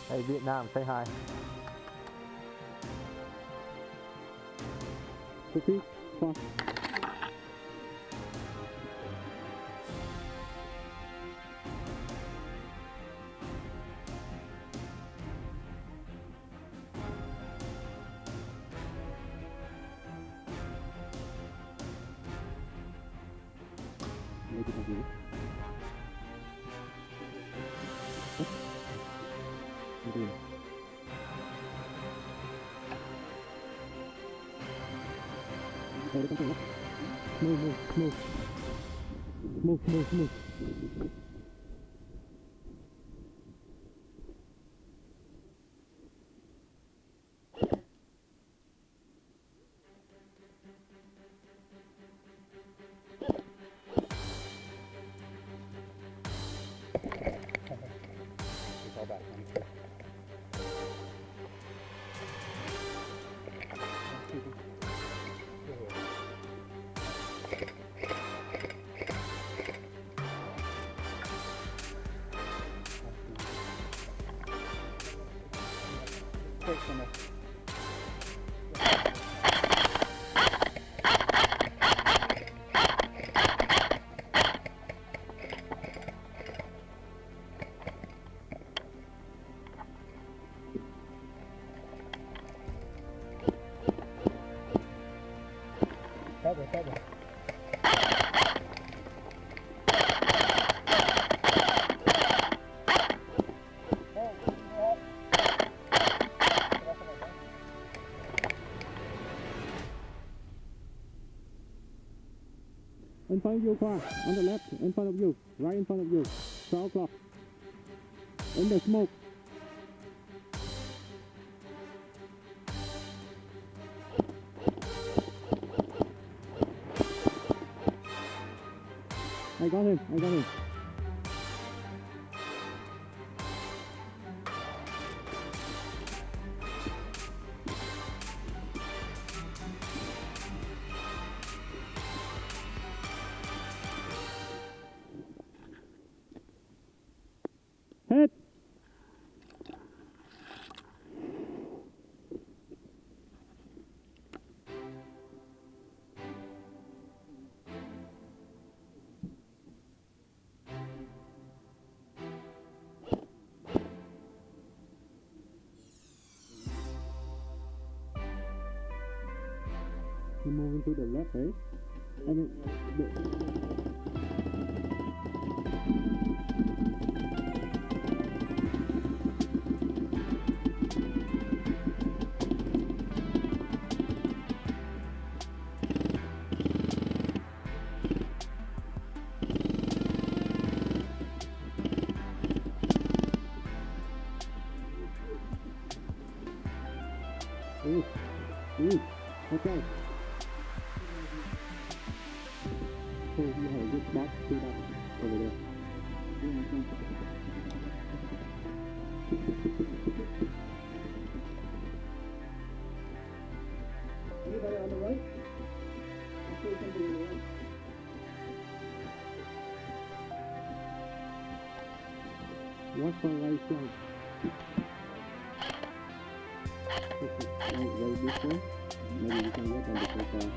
Hey Vietnam, say hi. Sophie, come on. Make it happy. Okay. Hey, come on. Move. Move. It's all back. Cover. In front of you, car. On the left, in front of you. Right in front of you. 12 o'clock. In the smoke. I got him. Hit! You're moving to the left, eh? And okay. So you have a good box to that over there. Anybody on the right? I see somebody on the right. Watch for right flank. Right this way. Maybe you can work on the profile.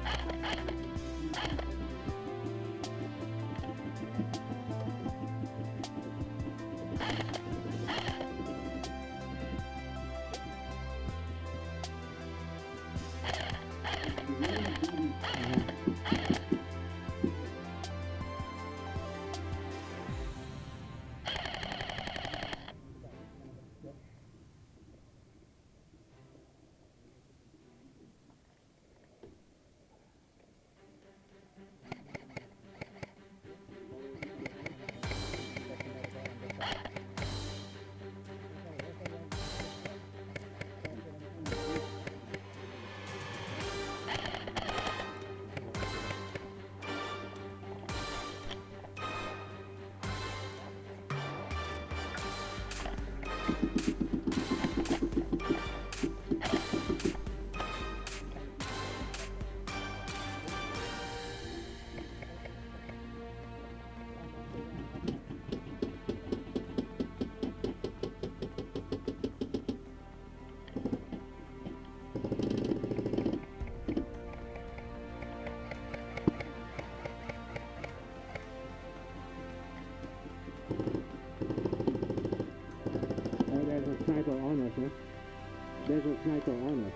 sniper on us, huh? There's a sniper on us.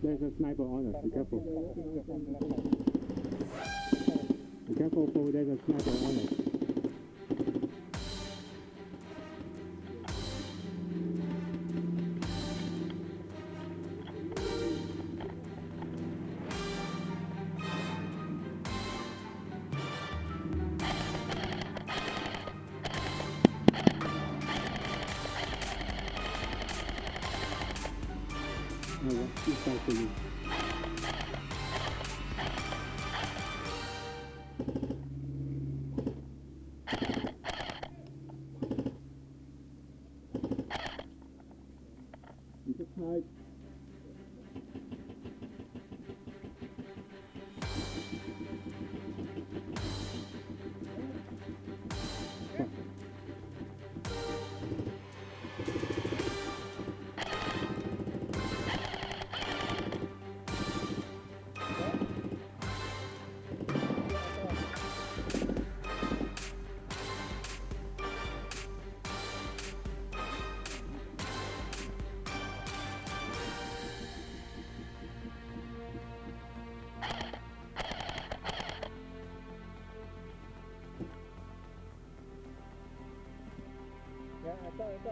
There's a sniper on us. Be careful. Be careful, Paul. There's a sniper on us. Oh, what? This side for you. You just hide.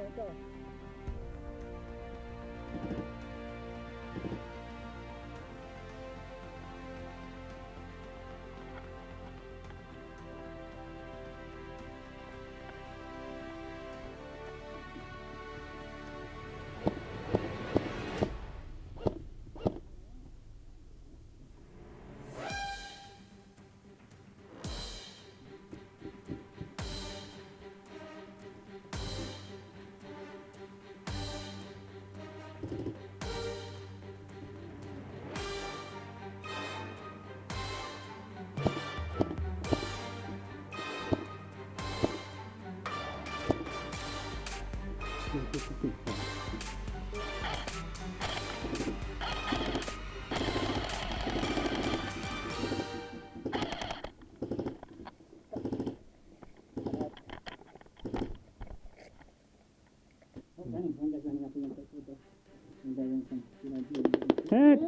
Ito. Head!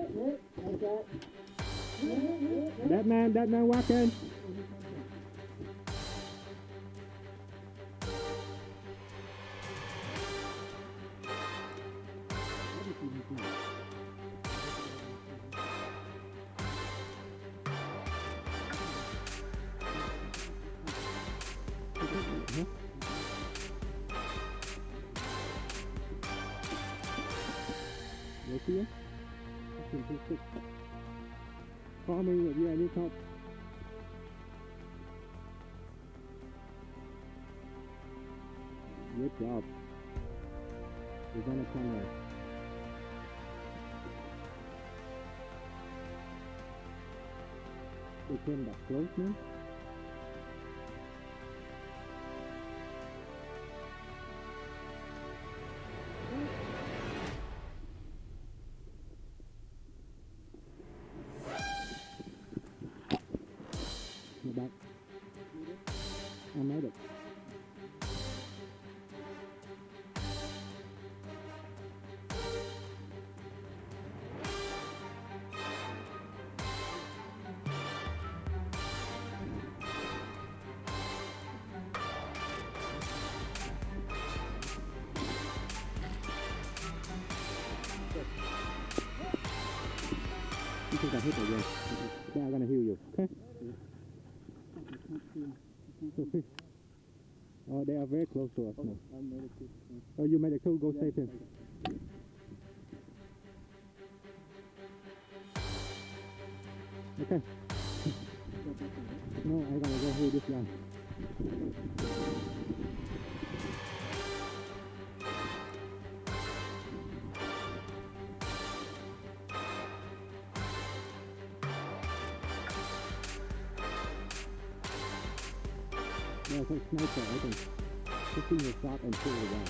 That man walking. Look here. Call me if you have any help. Good job. We're gonna come there. They came that close, man. Back. I made it. You think I hit it again? Yeah, I'm gonna heal you. Okay? Okay. Oh, they are very close to us now. Oh, you made it too? Go save him. Okay. No, I'm gonna go heal this guy. Yeah, it's like sniper, I think. Just in your shot and kill the guy.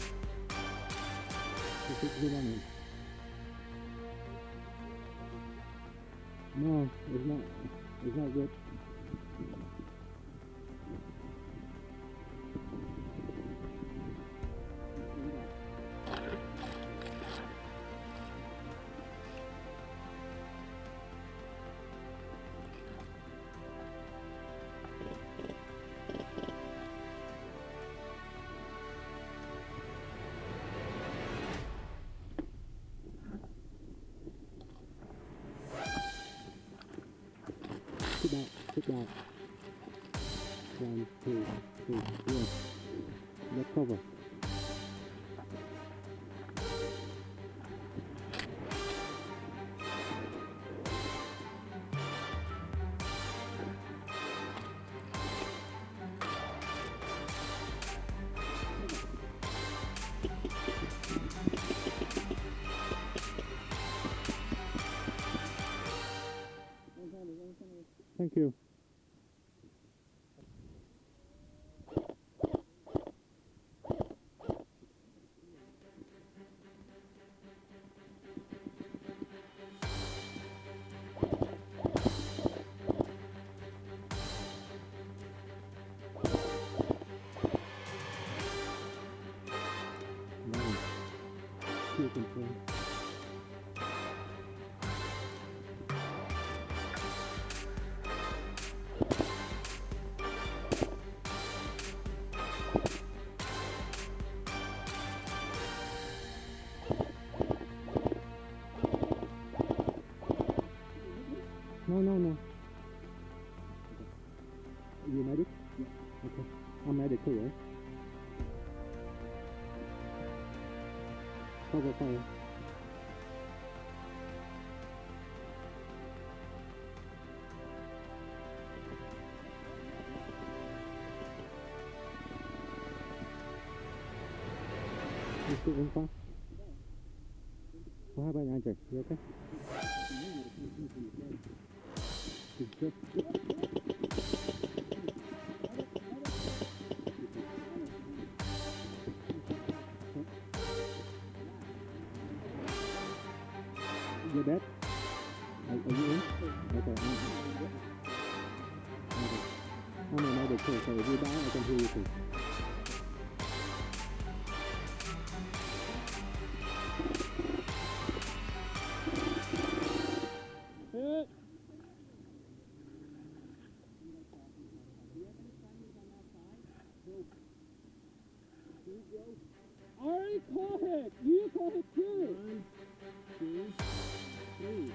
Just zoom on him. No, it's not. It's not good. it back. 1, 2, 3, yes. Let's cover. Thank you. Nice. Fuel control. No. You medic? Yeah. Okay. I'm medic too, right? Cover fire. You still in fast? What happened, Andrew? You okay? You good? You're dead? Are you in? Okay. I'm a medic too, so if you die, I can heal you too. I caught it! You caught it too! 1, 2, 3.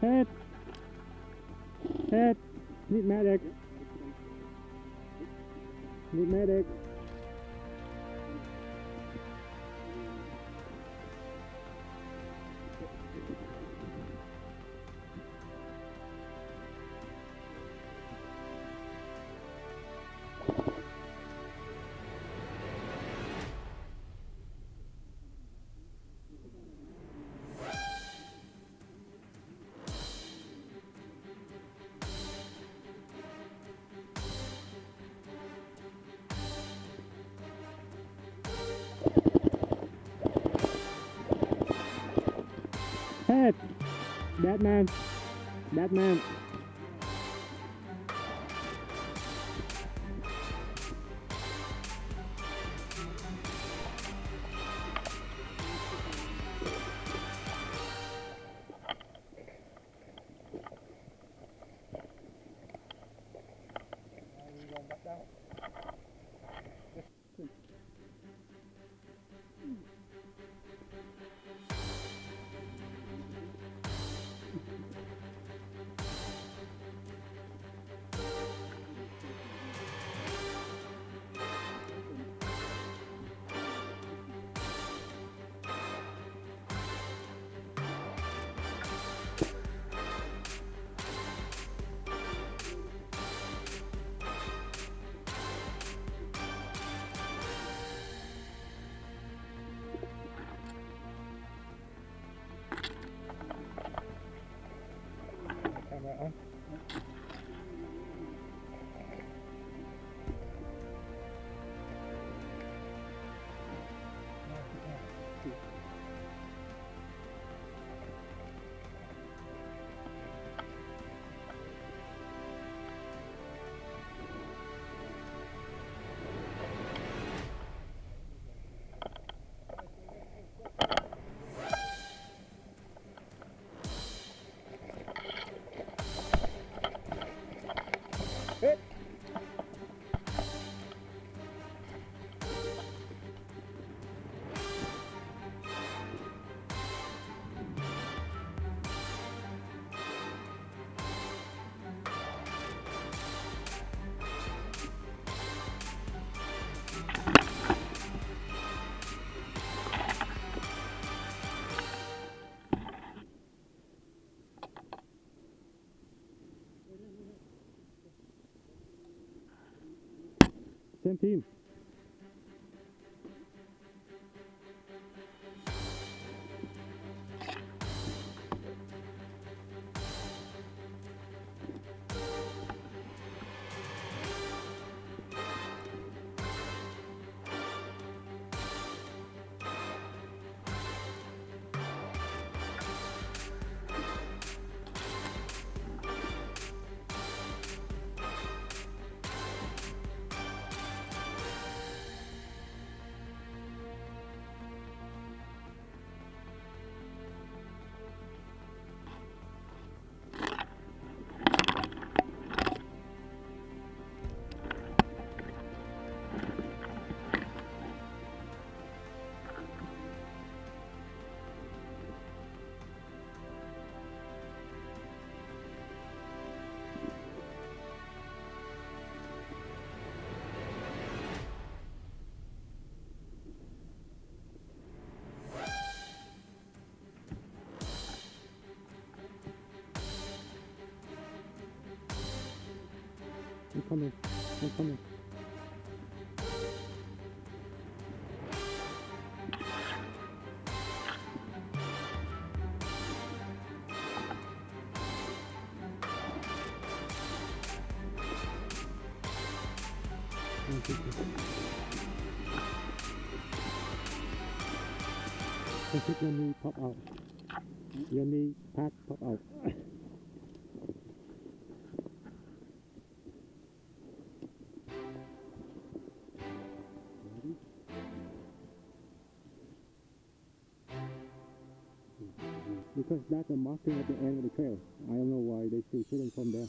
Head! Head! Need medic! Need medic! Head! Batman! Batman! same team. I'm coming. I'm coming. I think your knee pop out. Your knee pad pop out. Because that's a marking at the end of the trail. I don't know why they still shooting from there.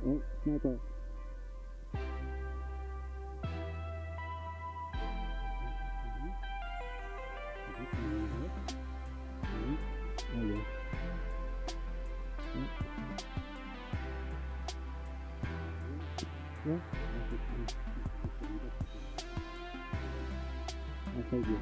Oh, sniper. Oh yeah. Yeah. I'll take you.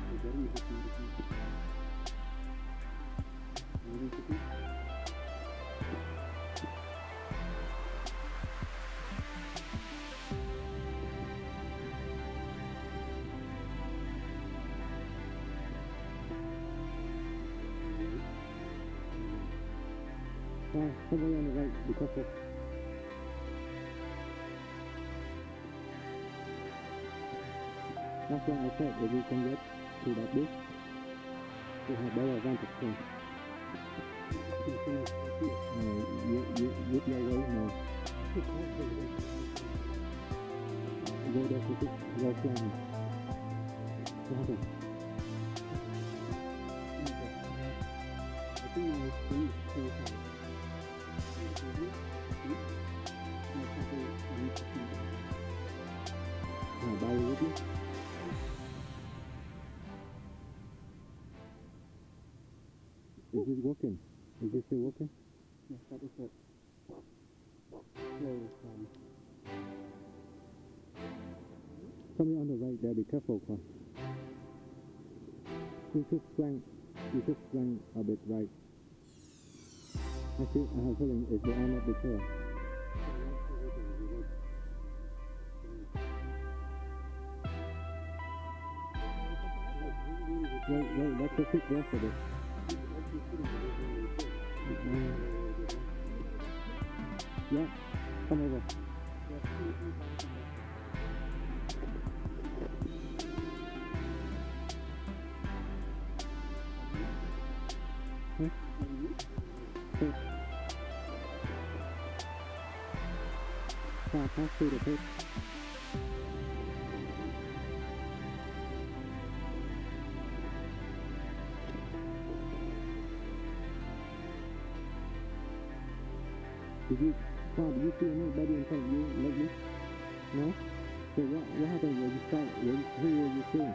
Somebody on the right, be careful. That's why I said if you can get to that bush, you have better advantage too. You your way now. Go there to go flying. What happened? I think I see two. Bye with you. Is it working? Is it still working? Yes, that is it. Close. Somebody on the right there, be careful, Kwan. You should flank a bit right. I have a feeling it's the end of the trail. Wait, that's a quick rest of it. Yeah, come over. Huh? Okay. Pass through the pit. Did you see anybody in front of you like this? No? So what happened when you start, who were you seeing?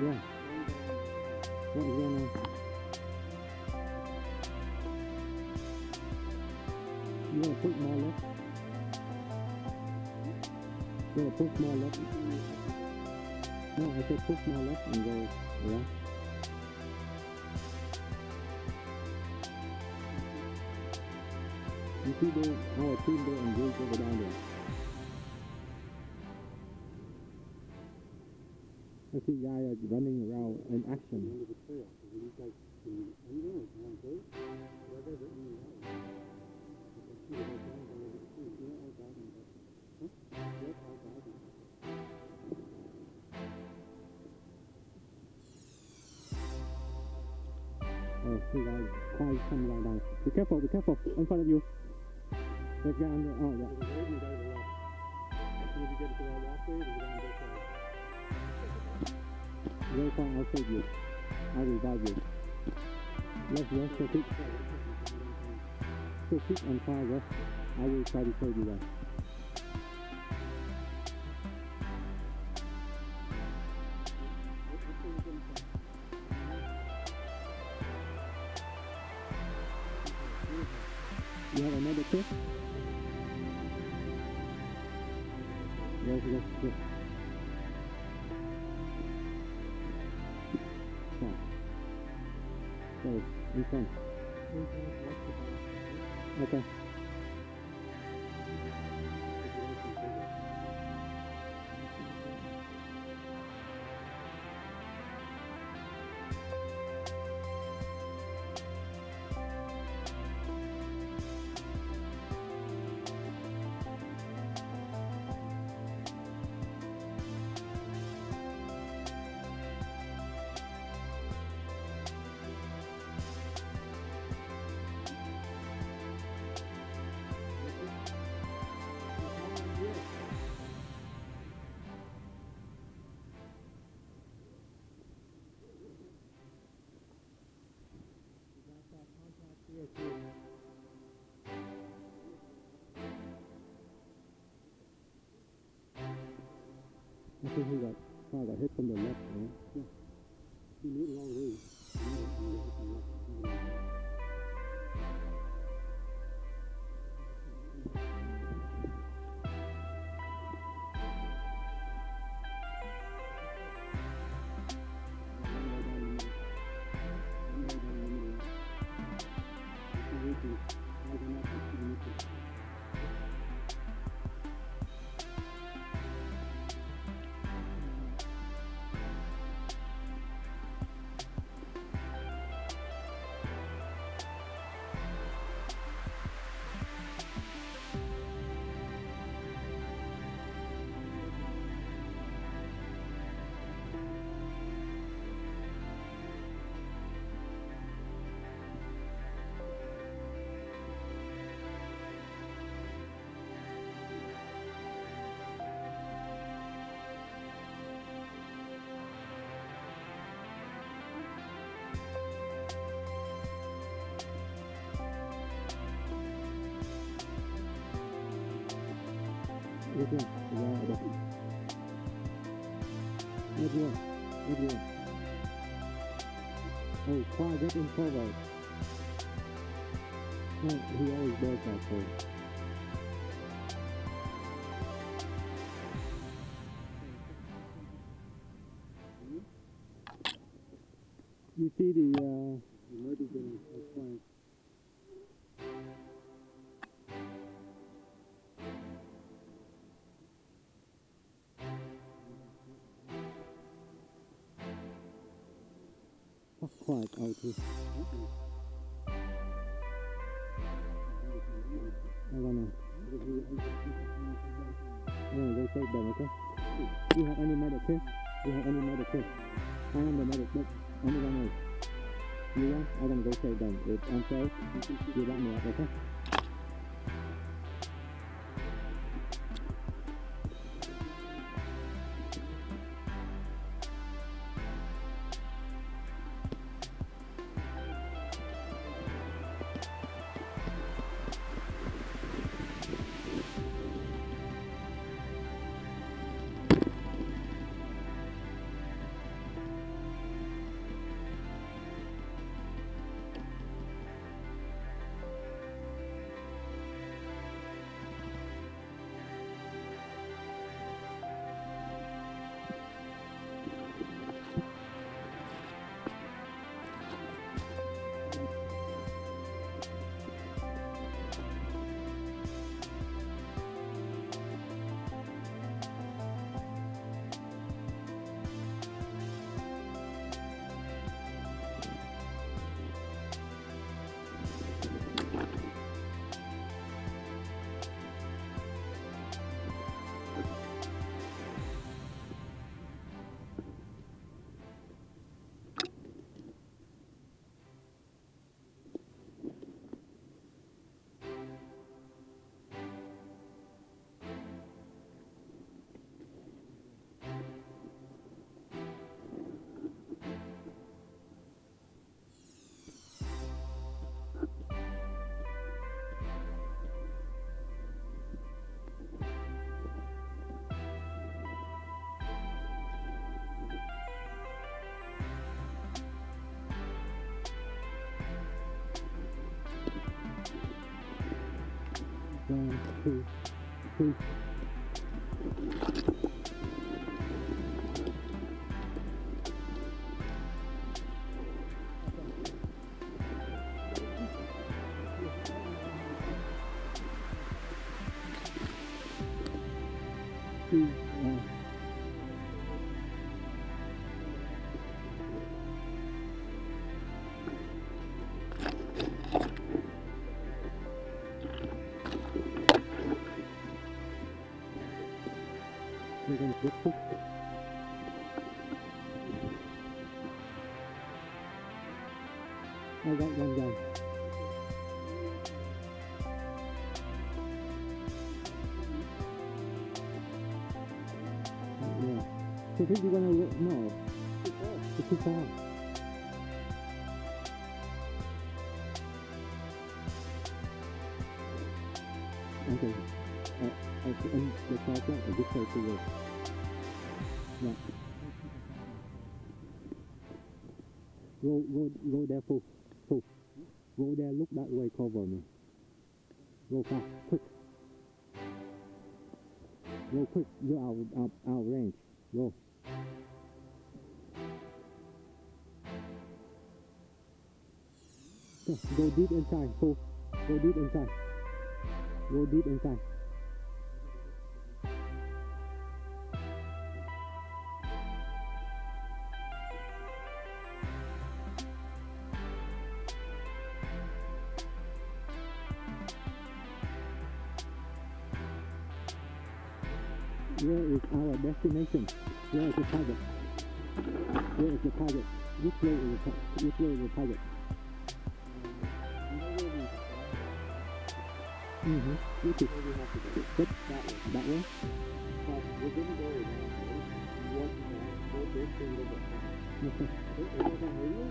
Yeah. What is going on? You want to push more left? You want to push more left? No, I said push more left and go right. You see our team they engaged over down there. I see guys running around in action. Oh, see guys, quiet coming down. Be careful, in front of you. That guy on the, oh yeah. Very far, I'll save you. I'll revive you. Let's rest so quick. So quick and far rest. I will try to save you guys. You have another tip? Yes. So, in front. Okay. I think he got hit from the left, right? Yeah. He made a long way. Which one? Which one? Oh, Qua, get in forward. Oh, he always does that for you. You see the quiet out here. I'm gonna go take them, okay? Do you have any medic here? I am the medic, but anyone else? You want? I'm gonna go save them. If I'm safe, you let me up, okay? 1, 2, 3. We're going to get this. I got one guy. Yeah. So think you're gonna look? No. It's too far. Okay. And the project is just like to work. Yeah. Go there full. Go there, look that way, cover me. Go fast, quick. Go quick, you're out range. Go. Okay, go deep inside, full. Go deep inside. Go deep inside. Where is our destination? Where is the target? Where is the target? Which way is the target? Which is that way? But we're going to go around. You want to go this way a little bit. Okay. It has a radio?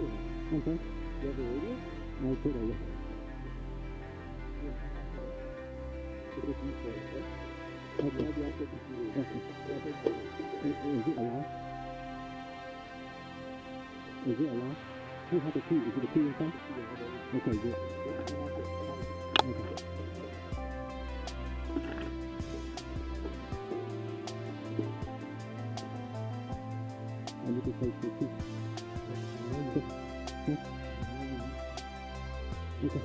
Okay. You have a radio? I put it. It's a deep way, okay? Okay. Maybe I'll put the computer. Is it allowed? Is it allowed? Who has the key? Is it the key inside? Okay, good. Okay. I need to take the key. Okay. Okay.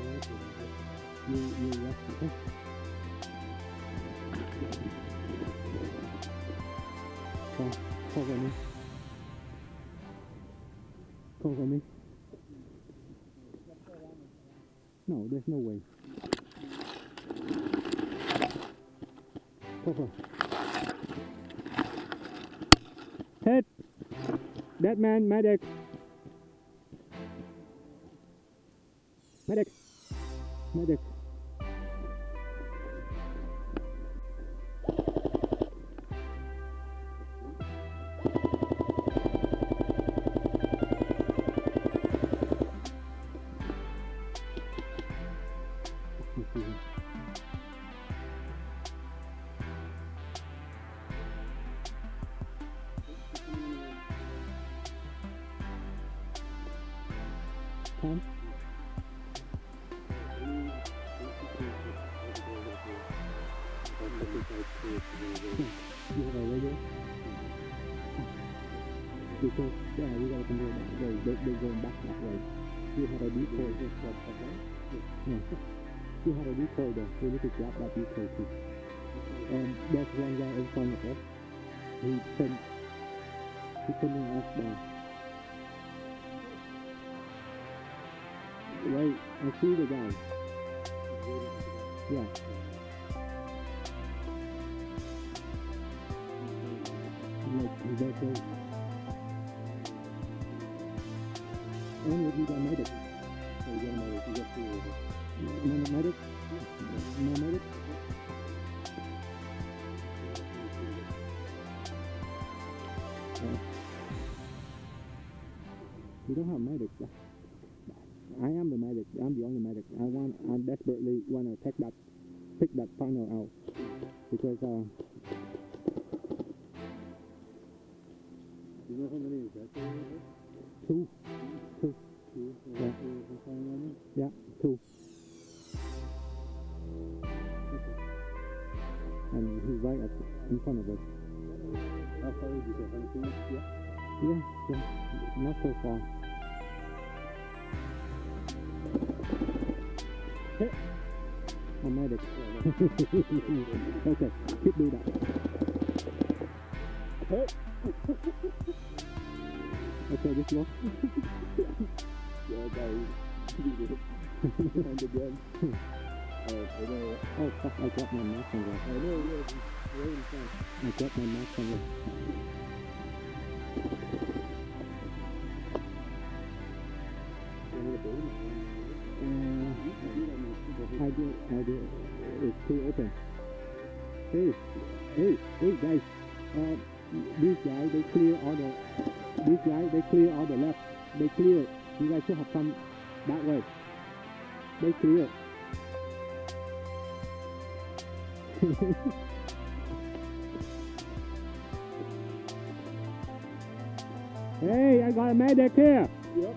You rest, okay? Cover me. Cover me. No, there's no way. Cover. Head. That man, medic. Medic. Medic. Tom? You have a radio? Because, yeah, we gotta control that way. They're going back that way. You have a decoy. Yeah. You have a decoy there. We need to grab that decoy too. There's one guy in front of us. He's sending us down. Wait, I see the guy. Yeah. Like, he's okay. And if you got medic. So you got to know, you got to No medic? No medic? We don't have medics. I am the medic. I'm the only medic. I desperately want to pick that partner out because You know how many is that? two. Yeah, two. in front of us. How far would you say? 100 feet? Yeah. Yeah, not so far. I'm medic. Okay, keep doing that. Okay, just go. Yeah, guys. And again. I know. Oh fuck, I dropped my mask on there. I know, yeah. It's right in front. I dropped my mask on there. You want me to build it? I do. It's too open. Hey, guys. These guys, they clear all the left. They clear. You guys should have come that way. They clear. Hey, I got a medic here. Yep.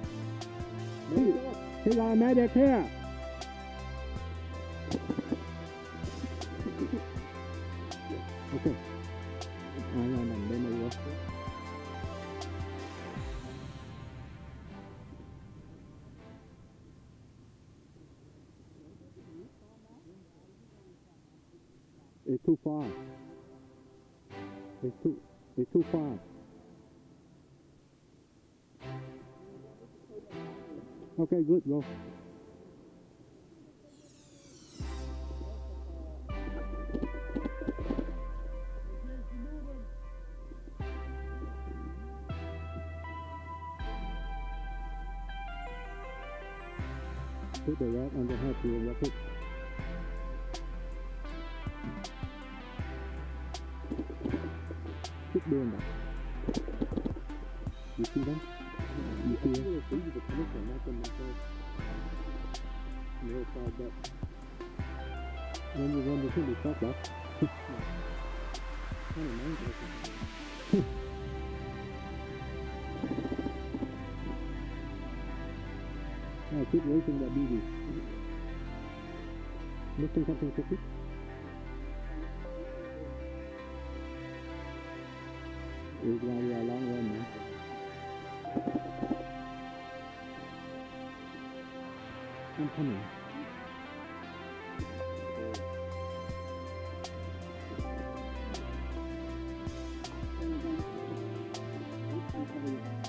He got a medic here. Okay. Ai nằm bên này rồi. It's too far. It's too far. Okay, good, go. Put the rod on the head to wrap it. Keep doing that. You see them? You see them? The commission, not the mental. No side back. When you run, you should be stopped up. I don't mind this. I keep waiting that BB. Missing something quickly? It's gonna be a long run, man. I'm coming.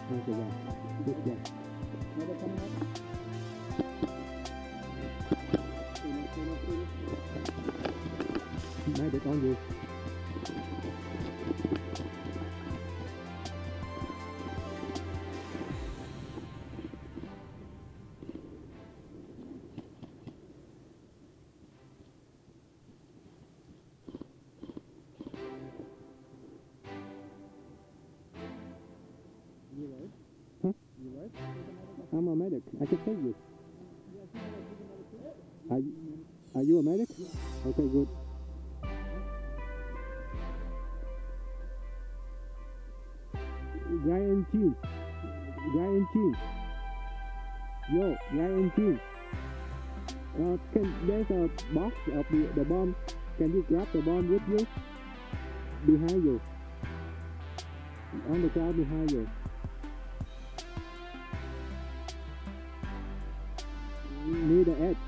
Where's the one? This one. Another coming up? Medic on you. You right? Huh? You right? I'm a medic. I can take you. Are you a medic? Okay, good. Guy in team. Yo, guy in team. There's a box of the bomb. Can you grab the bomb with you? Behind you. On the ground behind you. Near the edge.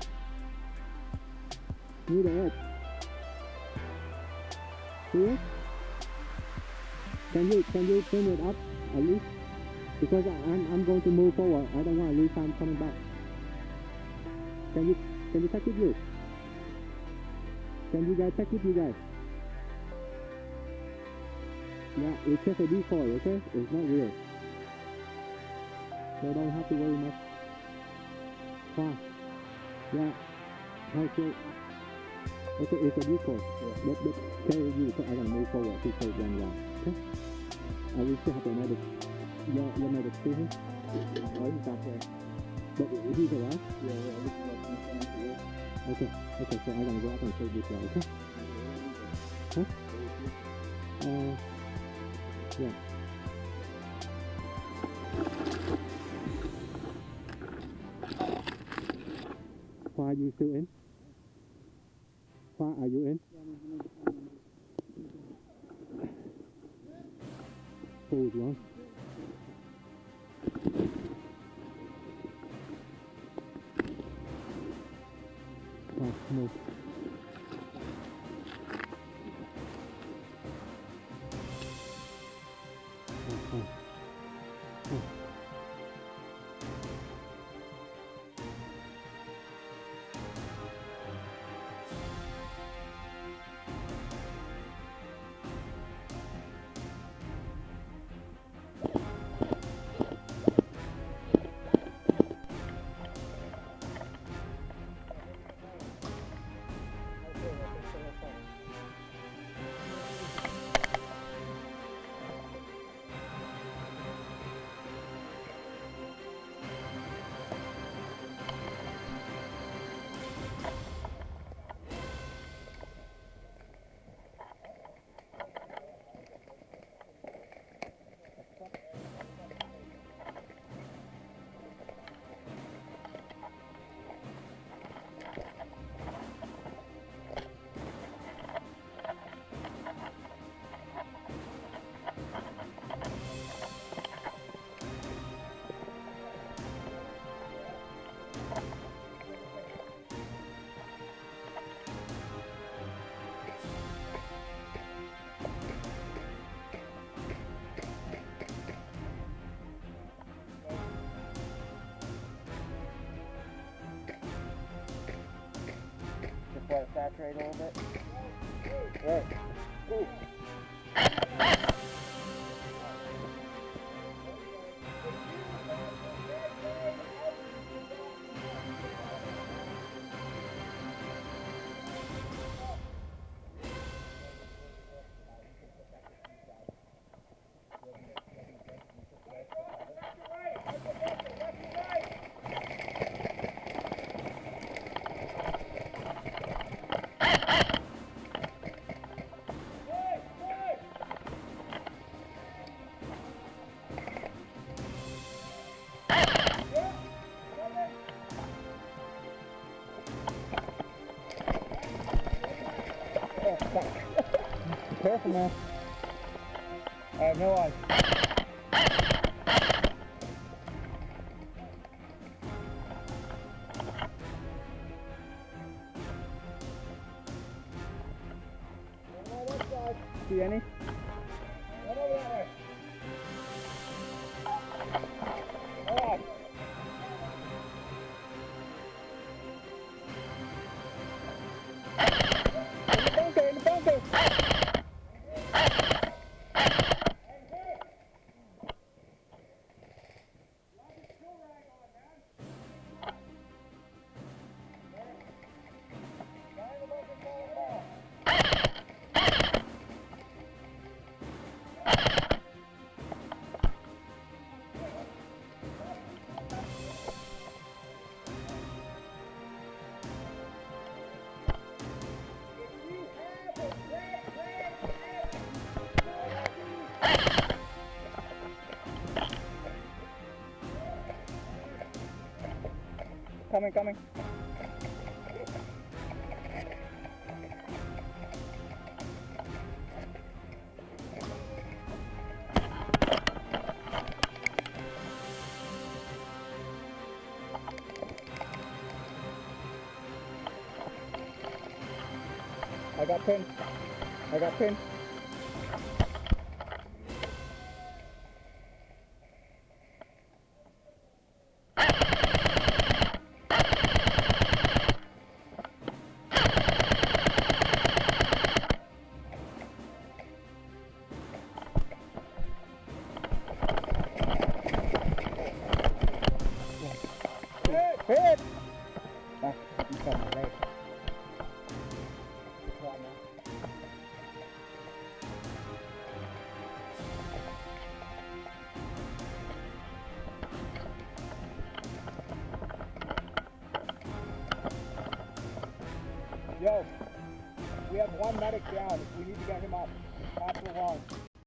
Here? Can you turn it up at least? Because I'm going to move forward. I don't want to lose time coming back. Can you take with you? Can you guys take with you guys? Yeah, it's just a decoy, okay? It's not real. So don't have to worry much. Fine. Yeah. Okay. Okay, it's a decoy. But carry you so I can move forward to take one round. Okay? I will still have a medic. Your medic still here? Oh, he's back there. But he's around? Yeah, I just want to Okay, so I'm gonna go up and take this one, okay? Huh? Yeah. Why are you still in? Why are you in? pose one. Move. Just let it saturate a little bit. Right. Ooh. Careful, man. I have no eyes. See any? Right over that way. All right. In the bunker. Coming. I got pin. Hit! Ah, you got my leg. Yo, we have one medic down. We need to get him up. Pass it along.